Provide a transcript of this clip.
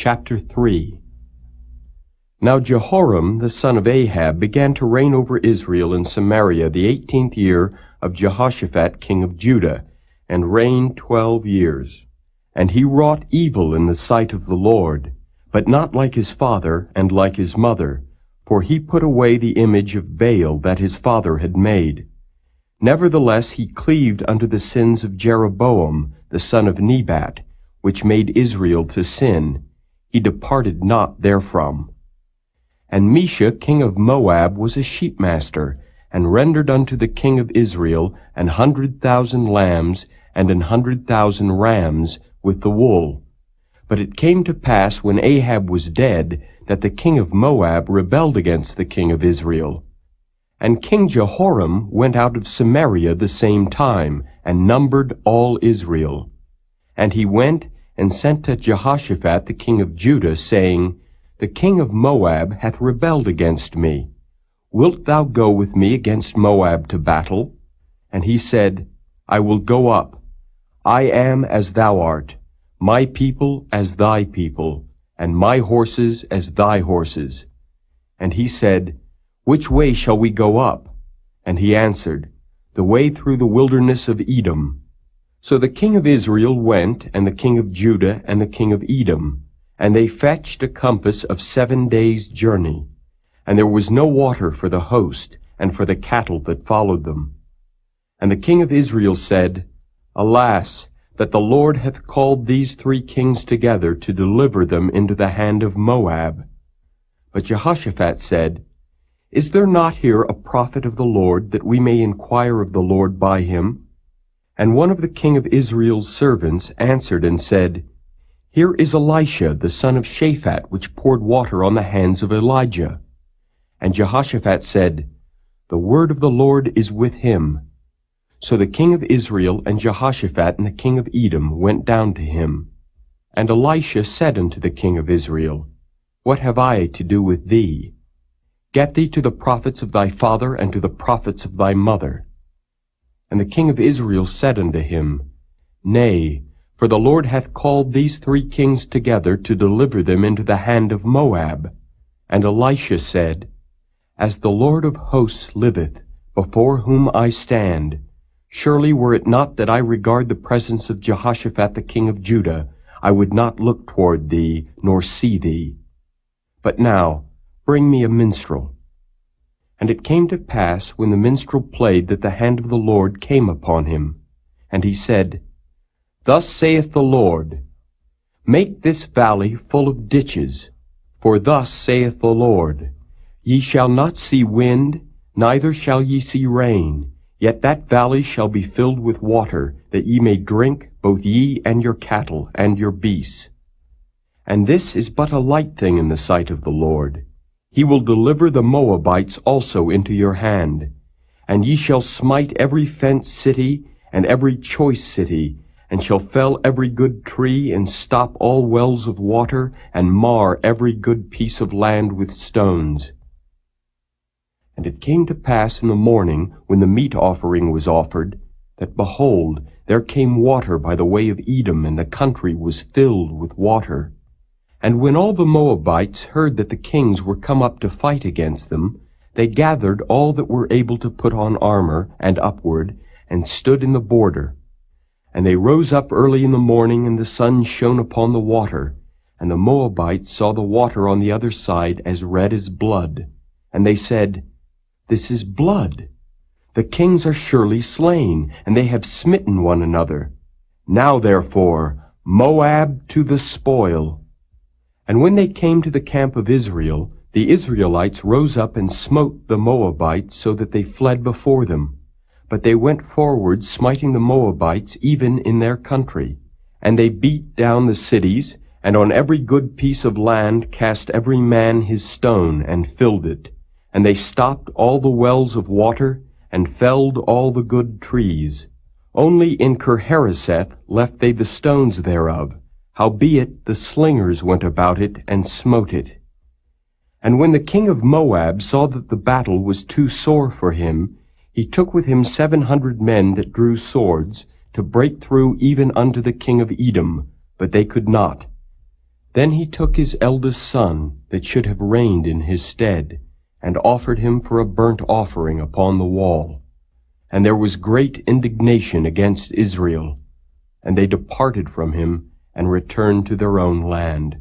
Chapter 3. Now Jehoram the son of Ahab began to reign over Israel in Samaria the 18th year of Jehoshaphat king of Judah, and reigned 12 years. And he wrought evil in the sight of the Lord, but not like his father and like his mother, for he put away the image of Baal that his father had made. Nevertheless he cleaved unto the sins of Jeroboam the son of Nebat, which made Israel to sin. He departed not therefrom. And Mesha king of Moab was a sheepmaster, and rendered unto the king of Israel 100,000 lambs and 100,000 rams with the wool. But it came to pass, when Ahab was dead, that the king of Moab rebelled against the king of Israel. And King Jehoram went out of Samaria the same time, and numbered all Israel. And he went and sent to Jehoshaphat the king of Judah, saying, The king of Moab hath rebelled against me. Wilt thou go with me against Moab to battle? And he said, I will go up. I am as thou art, my people as thy people, and my horses as thy horses. And he said, Which way shall we go up? And he answered, The way through the wilderness of Edom. So the king of Israel went, and the king of Judah, and the king of Edom, and they fetched a compass of 7 days' journey. And there was no water for the host, and for the cattle that followed them. And the king of Israel said, Alas, that the Lord hath called these 3 kings together to deliver them into the hand of Moab. But Jehoshaphat said, Is there not here a prophet of the Lord, that we may inquire of the Lord by him? And one of the king of Israel's servants answered and said, Here is Elisha the son of Shaphat, which poured water on the hands of Elijah. And Jehoshaphat said, The word of the Lord is with him. So the king of Israel and Jehoshaphat and the king of Edom went down to him. And Elisha said unto the king of Israel, What have I to do with thee? Get thee to the prophets of thy father and to the prophets of thy mother. And the king of Israel said unto him, Nay, for the Lord hath called these 3 kings together to deliver them into the hand of Moab. And Elisha said, As the Lord of hosts liveth, before whom I stand, surely were it not that I regard the presence of Jehoshaphat the king of Judah, I would not look toward thee, nor see thee. But now bring me a minstrel. And it came to pass, when the minstrel played, that the hand of the Lord came upon him. And he said, Thus saith the Lord, Make this valley full of ditches. For thus saith the Lord, Ye shall not see wind, neither shall ye see rain, yet that valley shall be filled with water, that ye may drink, both ye and your cattle and your beasts. And this is but a light thing in the sight of the Lord. He will deliver the Moabites also into your hand. And ye shall smite every fenced city, and every choice city, and shall fell every good tree, and stop all wells of water, and mar every good piece of land with stones. And it came to pass in the morning, when the meat offering was offered, that, behold, there came water by the way of Edom, and the country was filled with water. And when all the Moabites heard that the kings were come up to fight against them, they gathered all that were able to put on armor, and upward, and stood in the border. And they rose up early in the morning, and the sun shone upon the water. And the Moabites saw the water on the other side as red as blood. And they said, This is blood. The kings are surely slain, and they have smitten one another. Now therefore, Moab to the spoil. And when they came to the camp of Israel, the Israelites rose up and smote the Moabites, so that they fled before them. But they went forward, smiting the Moabites even in their country. And they beat down the cities, and on every good piece of land cast every man his stone, and filled it. And they stopped all the wells of water, and felled all the good trees. Only in Kirharaseth left they the stones thereof. Howbeit the slingers went about it, and smote it. And when the king of Moab saw that the battle was too sore for him, he took with him 700 men that drew swords, to break through even unto the king of Edom, but they could not. Then he took his eldest son, that should have reigned in his stead, and offered him for a burnt offering upon the wall. And there was great indignation against Israel, and they departed from him, and returned to their own land.